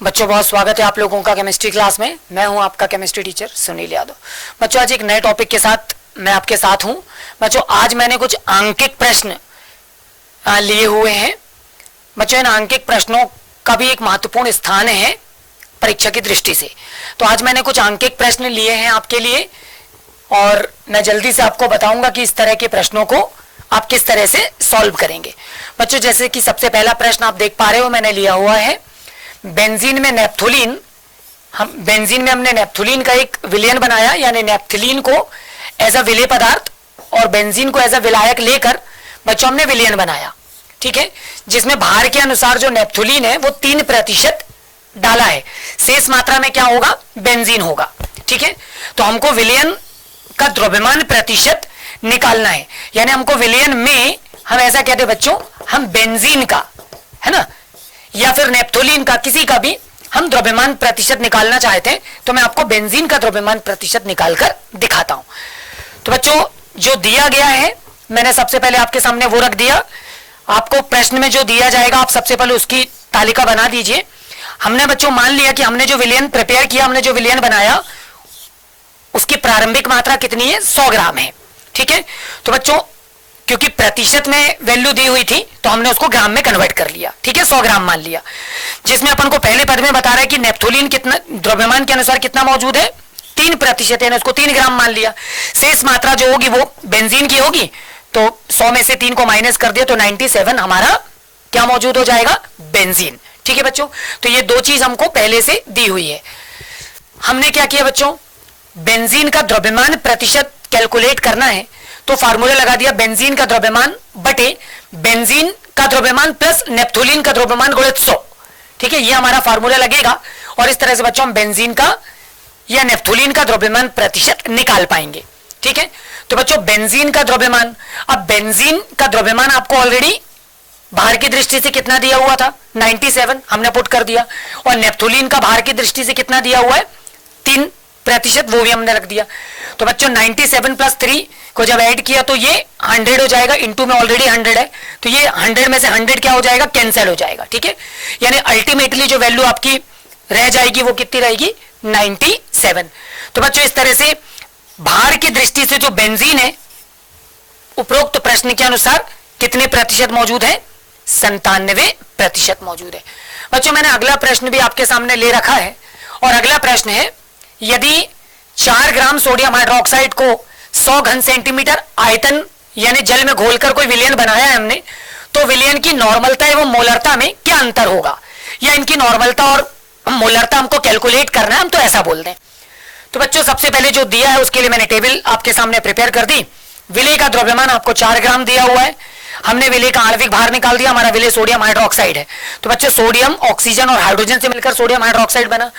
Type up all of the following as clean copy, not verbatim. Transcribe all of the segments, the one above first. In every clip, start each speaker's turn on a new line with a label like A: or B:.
A: बच्चों बहुत स्वागत है आप लोगों का केमिस्ट्री क्लास में। मैं हूं आपका केमिस्ट्री टीचर सुनील यादव। बच्चों आज एक नए टॉपिक के साथ मैं आपके साथ हूं। बच्चों आज मैंने कुछ आंकिक प्रश्न लिए हुए हैं। बच्चों इन आंकिक प्रश्नों का भी एक महत्वपूर्ण स्थान है परीक्षा की दृष्टि से। तो आज मैंने कुछ आंकिक प्रश्न लिए हैं आपके लिए और मैं जल्दी से आपको बताऊंगा कि इस तरह के प्रश्नों को आप किस तरह से सॉल्व करेंगे। बच्चों जैसे कि सबसे पहला प्रश्न आप देख पा रहे हो मैंने लिया हुआ है बेंजीन में नेप्थोलीन। बेंजीन में हमने नेप्थोलीन का एक विलयन बनाया, यानी नेप्थलीन को एज अ विलेय पदार्थ और बेंजीन को एज अ विलायक लेकर बच्चों हमने विलयन बनाया, ठीक है, जिसमें भार के अनुसार जो नेप्थोलीन है वो 3% डाला है। शेष मात्रा में क्या होगा? बेंजीन होगा, ठीक है। तो हमको विलयन का द्रव्यमान प्रतिशत निकालना है, यानी हमको विलयन में हम ऐसा कहते हैं बच्चों, हम बेंजीन का है ना या फिर नेप्थोलीन का किसी का भी हम द्रव्यमान प्रतिशत निकालना चाहते हैं तो मैं आपको बेंजीन का द्रव्यमान प्रतिशत निकालकर दिखाता हूं। तो बच्चों जो दिया गया है मैंने सबसे पहले आपके सामने वो रख दिया। आपको प्रश्न में जो दिया जाएगा आप सबसे पहले उसकी तालिका बना दीजिए। हमने बच्चों मान लिया कि हमने जो विलयन प्रिपेयर किया, हमने जो विलयन बनाया उसकी प्रारंभिक मात्रा कितनी है? 100 ग्राम है, ठीक है। तो बच्चों क्योंकि प्रतिशत में वैल्यू दी हुई थी तो हमने उसको ग्राम में कन्वर्ट कर लिया, ठीक है, 100 ग्राम मान लिया, जिसमें अपन को पहले पद में बता रहा है कि नेप्थोलीन कितना द्रव्यमान के अनुसार कितना मौजूद है? 3% है, उसको 3 ग्राम मान लिया। शेष मात्रा जो होगी वो बेंजीन की होगी, तो 100 में से 3 को माइनस कर दिया तो 97 हमारा क्या मौजूद हो जाएगा? बेंजीन, ठीक है बच्चों। तो ये दो चीज हमको पहले से दी हुई है। हमने क्या किया बच्चों, बेंजीन का द्रव्यमान प्रतिशत कैलकुलेट करना है तो फार्मूला लगा दिया बेंजीन का द्रव्यमान बटे बेंजीन का द्रव्यमान प्लस नेप्थोलीन का द्रव्यमान गुणित 100, ठीक है, ये हमारा फार्मूला लगेगा और इस तरह से बच्चों हम बेंजीन का या नेप्थोलीन का द्रव्यमान प्रतिशत निकाल पाएंगे, ठीक है। तो बच्चों बेंजीन का द्रव्यमान, अब बेंजीन का द्रव्यमान आपको ऑलरेडी भार की दृष्टि से कितना दिया हुआ था? 97 हमने पुट कर दिया, और नेप्थोलीन का भार की दृष्टि से कितना दिया हुआ है? 3%, वो भी हमने रख दिया। तो बच्चों 97 प्लस 3 को जब ऐड किया तो ये 100 हो जाएगा, इनटू में ऑलरेडी 100 है तो ये 100 में से 100 क्या हो जाएगा? कैंसिल हो जाएगा, ठीक है। यानी अल्टीमेटली जो वैल्यू आपकी रह जाएगी वो कितनी रहेगी? 97। तो बच्चों इस तरह से भार की दृष्टि से जो बेंजीन है उपरोक्त प्रश्न के अनुसार कितने प्रतिशत मौजूद है? 97% मौजूद है। बच्चों मैंने अगला प्रश्न भी आपके सामने ले रखा है और अगला प्रश्न है यदि 4 ग्राम सोडियम हाइड्रोक्साइड को 100 घन सेंटीमीटर आयतन यानी जल में घोलकर कोई विलयन बनाया है हमने, तो विलयन की नॉर्मलता एवं मोलरता में क्या अंतर होगा? या इनकी नॉर्मलता और मोलरता हमको कैलकुलेट करना है, हम तो ऐसा बोल दें। तो बच्चों सबसे पहले जो दिया है उसके लिए मैंने टेबल आपके सामने प्रिपेयर कर दी। विलय का द्रव्यमान आपको 4 ग्राम दिया हुआ है, हमने विलय का आणविक भार निकाल दिया, हमारा विलय सोडियम हाइड्रोक्साइड है। तो बच्चों सोडियम ऑक्सीजन और हाइड्रोजन से मिलकर सोडियम हाइड्रोक्साइड बना।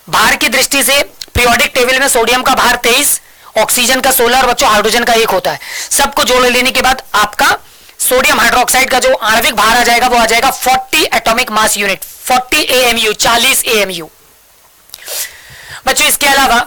A: भार की दृष्टि से पीरियोडिक टेबल में सोडियम का भार 23, ऑक्सीजन का 16 और बच्चों हाइड्रोजन का 1 होता है। सबको जोड़ लेने के बाद आपका सोडियम हाइड्रोक्साइड का जो आणविक भार आ जाएगा वो आ जाएगा 40 atomic mass unit, 40 AMU, 40 AMU। बच्चों इसके अलावा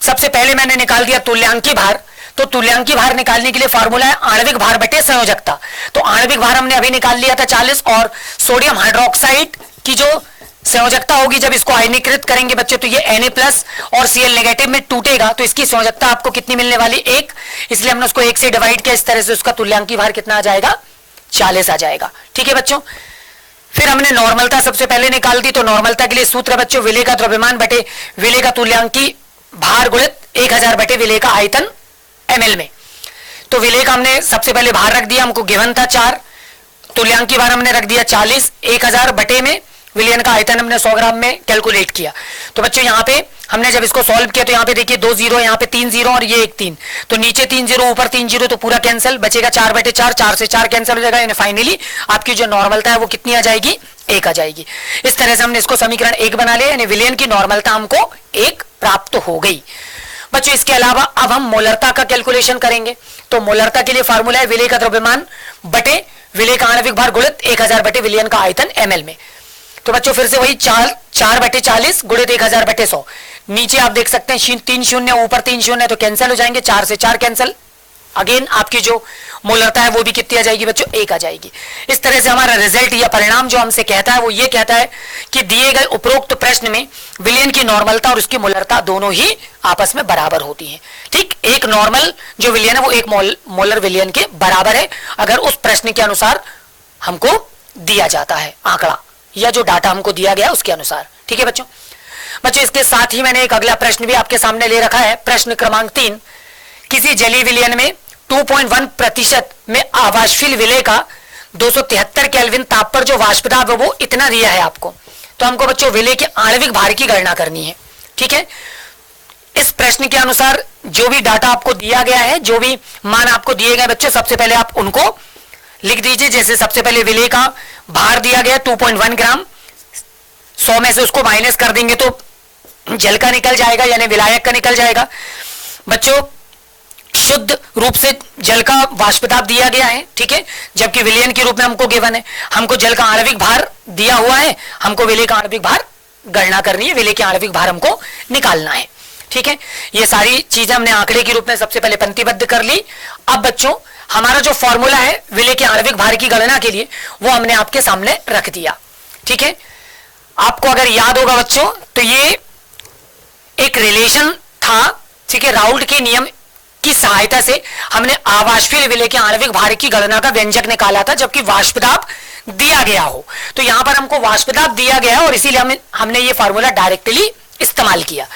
A: सबसे पहले मैंने निकाल दिया तुल्यांकी भार। तो तुल्यांकी भार निकालने के लिए फार्मूला है आणविक भार बटे संयोजकता। तो आणविक भार हमने अभी निकाल लिया था 40, और सोडियम हाइड्रोक्साइड की जो संयोजकता होगी जब इसको आयनीकृत करेंगे बच्चों तो ये Na+ और Cl नेगेटिव में टूटेगा तो इसकी संयोजकता आपको कितनी मिलने वाली? 1, इसलिए हमने उसको 1 से डिवाइड किया। इस तरह से उसका तुल्यांकी भार कितना आ जाएगा? 40 आ जाएगा, ठीक है बच्चों। फिर हमने नॉर्मलता सबसे पहले निकाल दी। तो नॉर्मलता के लिए सूत्र बच्चों विलय का द्रव्यमान बटे विलय का तुल्यांकी भार गुणित 1000 बटे विलय का आयतन ml में। तो विलय का हमने सबसे पहले भार रख दिया, हमको गिवन था 4, तुल्यांकी भार हमने रख दिया 40, 1000 बटे में विलयन का आयतन हमने 100 ग्राम में कैलकुलेट किया। तो बच्चों यहाँ पे हमने जब इसको सॉल्व किया तो यहाँ पे देखिए 2 0, यहाँ पे 3 0 और ये 1 3, तो नीचे 3 0 ऊपर 3 0 तो पूरा कैंसिल, बचेगा 4 बटे 4, 4 से 4 कैंसिल हो जाएगा, यानी फाइनली आपकी जो नॉर्मलता है वो कितनी आ जाएगी? 1 आ जाएगी। इस तरह से हमने इसको समीकरण 1 बना लिया, यानी विलयन की नॉर्मलता हमको 1 प्राप्त हो गई। बच्चों इसके अलावा अब हम मोलरता का कैलकुलेशन करेंगे। तो मोलरता के लिए फार्मूला है विलय का द्रव्यमान बटे विलय का आणविक भार गुणित 1000 बटे विलयन का आयतन ml में। तो बच्चों फिर से वही 4 बटे 40 गुणित 1000 बटे 100। नीचे आप देख सकते हैं 3 शून्य, ऊपर 3 शून्य तो कैंसिल हो जाएंगे, 4 से 4 कैंसिल, अगेन आपकी जो मोलरता है वो भी कितनी आ जाएगी बच्चों, 1 आ जाएगी। इस तरह से हमारा रिजल्ट या परिणाम जो हमसे कहता है वो ये कहता है कि दिए गए उपरोक्त प्रश्न में विलयन की नॉर्मलता और उसकी मोलरता दोनों ही आपस में बराबर होती हैं। ठीक, एक नॉर्मल जो विलयन है वो एक मोलर विलयन के बराबर है अगर उस प्रश्न के अनुसार हमको दिया जाता है आंकड़ा या जो डाटा हमको दिया गया उसके अनुसार। ठीक है बच्चों। इसके साथ ही मैंने एक अगला प्रश्न भी आपके सामने ले रखा है, प्रश्न क्रमांक 3। किसी जलीय विलयन में 2.1% में अवाष्पशील विलय का 273 केल्विन ताप पर जो वाष्प दाब है वो इतना दिया है आपको। तो हमको बच्चों विलय के आणविक भार की गणना करनी है। ठीक है, इस प्रश्न के अनुसार जो भी डाटा आपको दिया गया है, जो भी मान आपको दिए गए बच्चों, सबसे पहले आप उनको लिख दीजिए। जैसे सबसे पहले विलय का भार दिया गया 2.1 ग्राम, 100 में से उसको माइनस कर देंगे तो जल का निकल जाएगा यानी विलायक का निकल जाएगा। बच्चों शुद्ध रूप से जल का वाष्पदाब दिया गया है, ठीक है, जबकि विलयन के रूप में हमको गिवन है, हमको जल का आणविक भार दिया हुआ है, हमको विलय का आणविक भार गणना करनी है, विलय के आणविक भार हमको निकालना है। ठीक है, ये सारी चीजें हमने आंकड़े के रूप में सबसे पहले पंक्तिबद्ध कर ली। अब बच्चों हमारा जो फॉर्मूला है विलय के आणविक भार की गणना के लिए वो हमने आपके सामने रख दिया। ठीक है, आपको अगर याद होगा बच्चों तो ये एक रिलेशन था, ठीक है, राउल्ट के नियम की सहायता से हमने अवाष्पशील विलय के आणविक भार की गणना का व्यंजक निकाला था जबकि वाष्पदाब दिया गया हो। तो यहां पर हमको वाष्पदाब दिया गया है और इसीलिए हमने ये फार्मूला डायरेक्टली इस्तेमाल किया।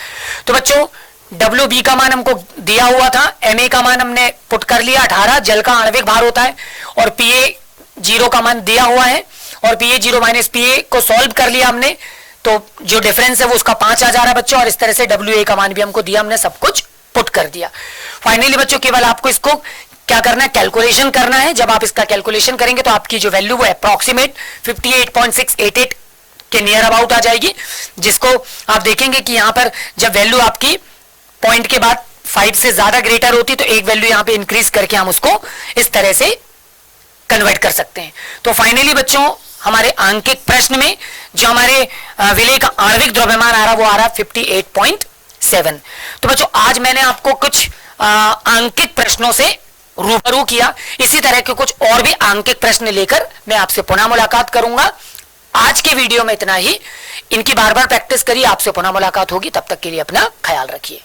A: तो बच्चों WB का मान हमको दिया हुआ था, MA का मान हमने पुट कर लिया 18 जल का आणविक भार होता है, और PA0 का मान दिया हुआ है और PA0 माइनस PA को सॉल्व कर लिया हमने, तो जो डिफरेंस है वो उसका 5 आ जा रहा है बच्चों, और इस तरह से WA का मान भी हमको दिया, हमने सब कुछ पुट कर दिया। फाइनली बच्चों केवल आपको इसको क्या करना है, कैलकुलेशन करना है। जब आप इसका कैलकुलेशन करेंगे तो आपकी जो वैल्यू वो अप्रॉक्सीमेट 58.688 के नियर अबाउट आ जाएगी, जिसको आप देखेंगे कि यहां पर जब वैल्यू आपकी पॉइंट के बाद 5 से ज्यादा ग्रेटर होती तो एक वैल्यू यहां पे इंक्रीज करके हम उसको इस तरह से कन्वर्ट कर सकते हैं। तो फाइनली बच्चों हमारे आंकिक प्रश्न में जो हमारे विलय का आणविक द्रव्यमान आ रहा वो आ रहा 58.7। तो बच्चों आज मैंने आपको कुछ आंकिक प्रश्नों से रूबरू किया। इसी तरह के कुछ और भी आंकिक प्रश्न लेकर मैं आपसे पुनः मुलाकात करूंगा। आज के वीडियो में इतना ही। इनकी बार बार प्रैक्टिस करिए, आपसे पुनः मुलाकात होगी। तब तक के लिए अपना ख्याल रखिए।